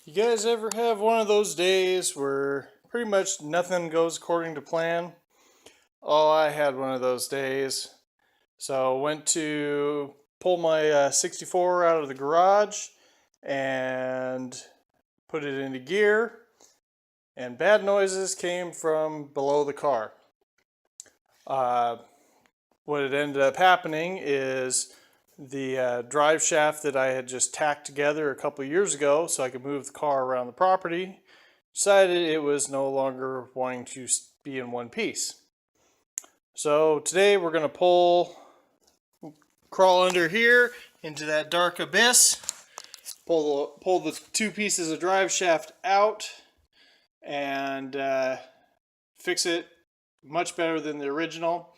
You guys ever have one of those days where pretty much nothing goes according to plan? Oh, I had one of those days. So went to pull my 64 out of the garage and put it into gear, and bad noises came from below the car. What had ended up happening is the drive shaft that I had just tacked together a couple years ago so I could move the car around the property decided it was no longer wanting to be in one piece. So today we're going to crawl under here into that dark abyss, pull the two pieces of drive shaft out, and fix it much better than the original.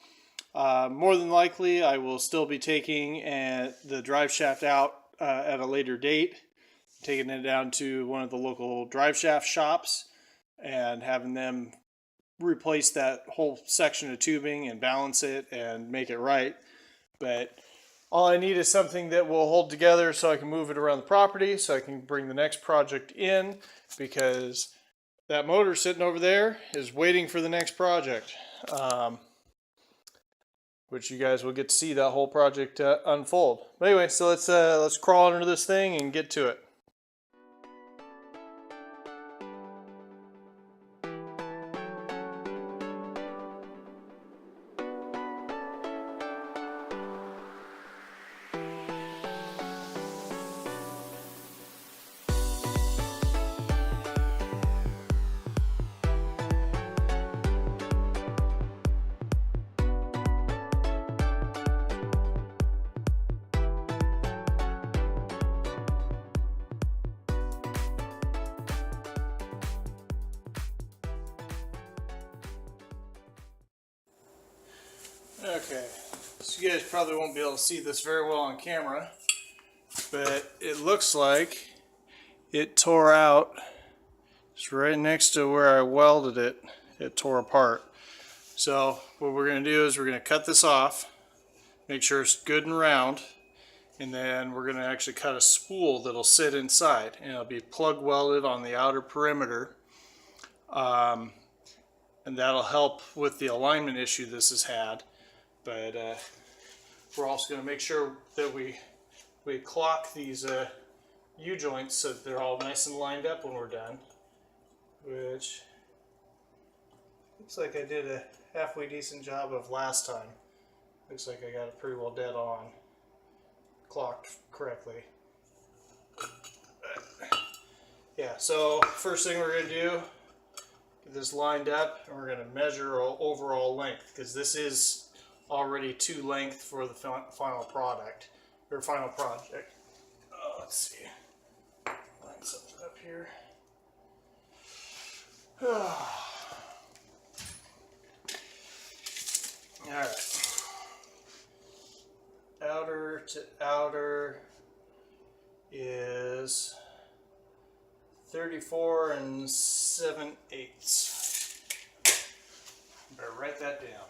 More than likely, I will still be taking the drive shaft out at a later date, taking it down to one of the local drive shaft shops and having them replace that whole section of tubing and balance it and make it right. But all I need is something that will hold together so I can move it around the property so I can bring the next project in, because that motor sitting over there is waiting for the next project. Which you guys will get to see that whole project unfold. But anyway, so let's crawl under this thing and get to it. Okay, so you guys probably won't be able to see this very well on camera, but it looks like it tore out just right next to where I welded it. It tore apart. So what we're going to do is we're going to cut this off, make sure it's good and round, and then we're going to actually cut a spool that'll sit inside, and it'll be plug welded on the outer perimeter. And that'll help with the alignment issue this has had. But we're also going to make sure that we clock these U-joints so that they're all nice and lined up when we're done. Which looks like I did a halfway decent job of last time. Looks like I got it pretty well dead on, clocked correctly. But, yeah, so first thing we're going to do, get this lined up, and we're going to measure overall length, because this is already to length for the final product or final project. Oh, let's see. Line something up here. All right. Outer to outer is 34 7/8. Better write that down.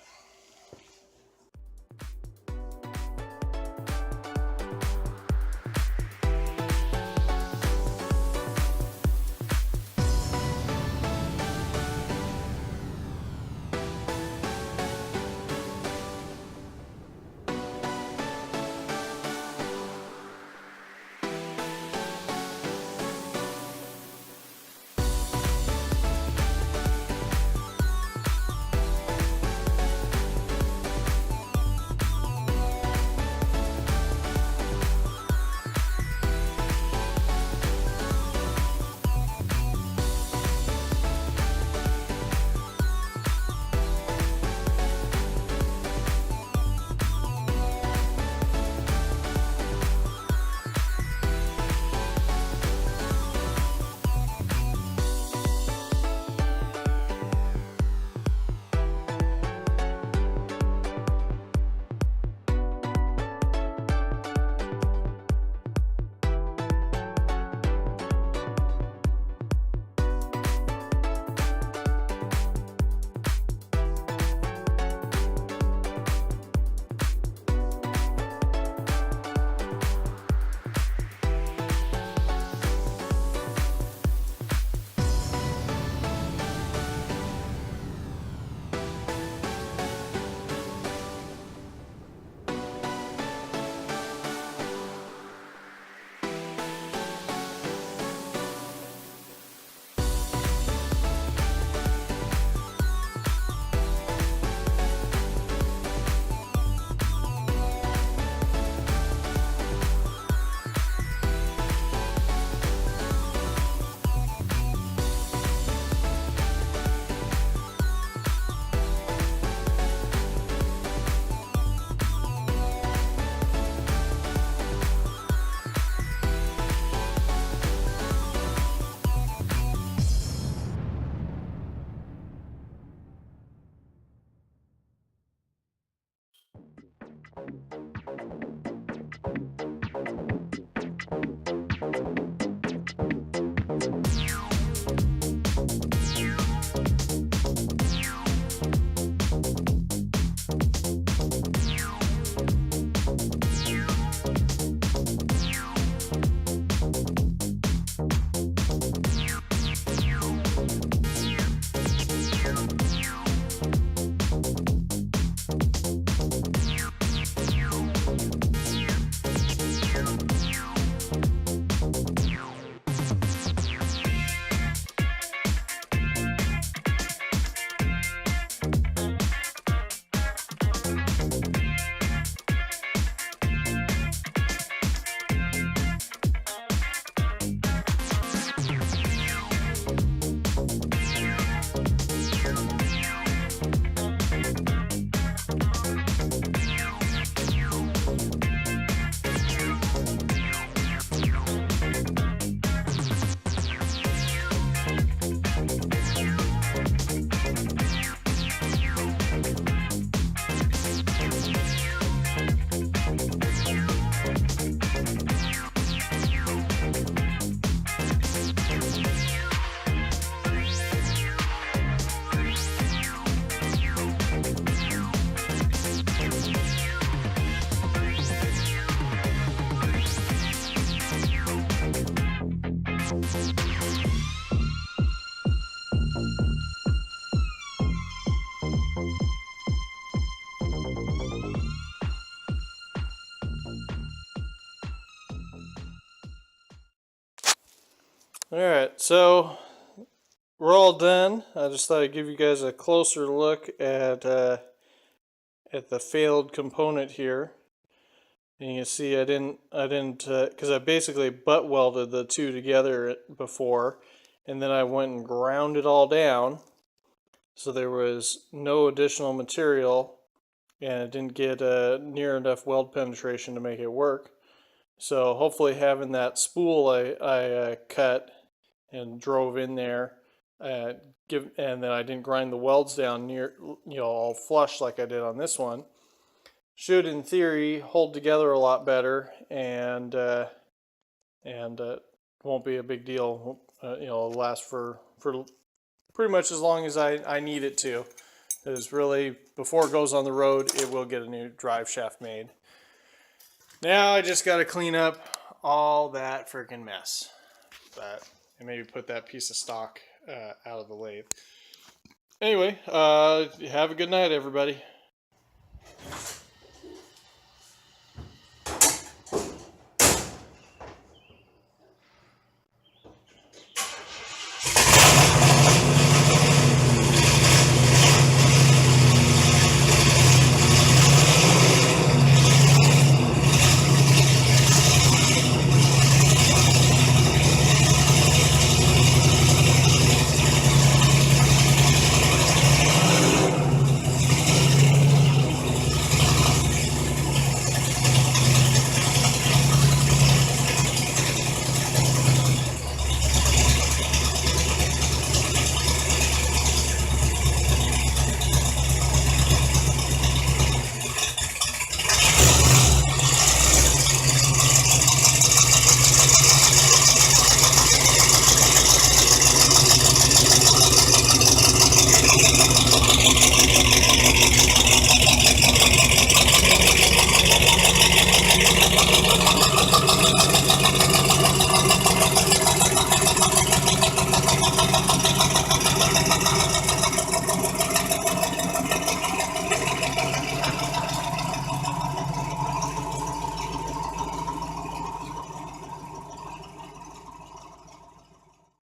Alright, so we're all done. I just thought I'd give you guys a closer look at the failed component here. And you can see I didn't, because I basically butt welded the two together before, and then I went and ground it all down, so there was no additional material, and it didn't get near enough weld penetration to make it work. So hopefully having that spool I cut and drove in there, and then I didn't grind the welds down near, all flush like I did on this one, should in theory hold together a lot better, and won't be a big deal. It'll last for pretty much as long as I need it to. Because really, before it goes on the road, it will get a new drive shaft made. Now I just got to clean up all that freaking mess. And maybe put that piece of stock out of the lathe. Anyway, have a good night, everybody.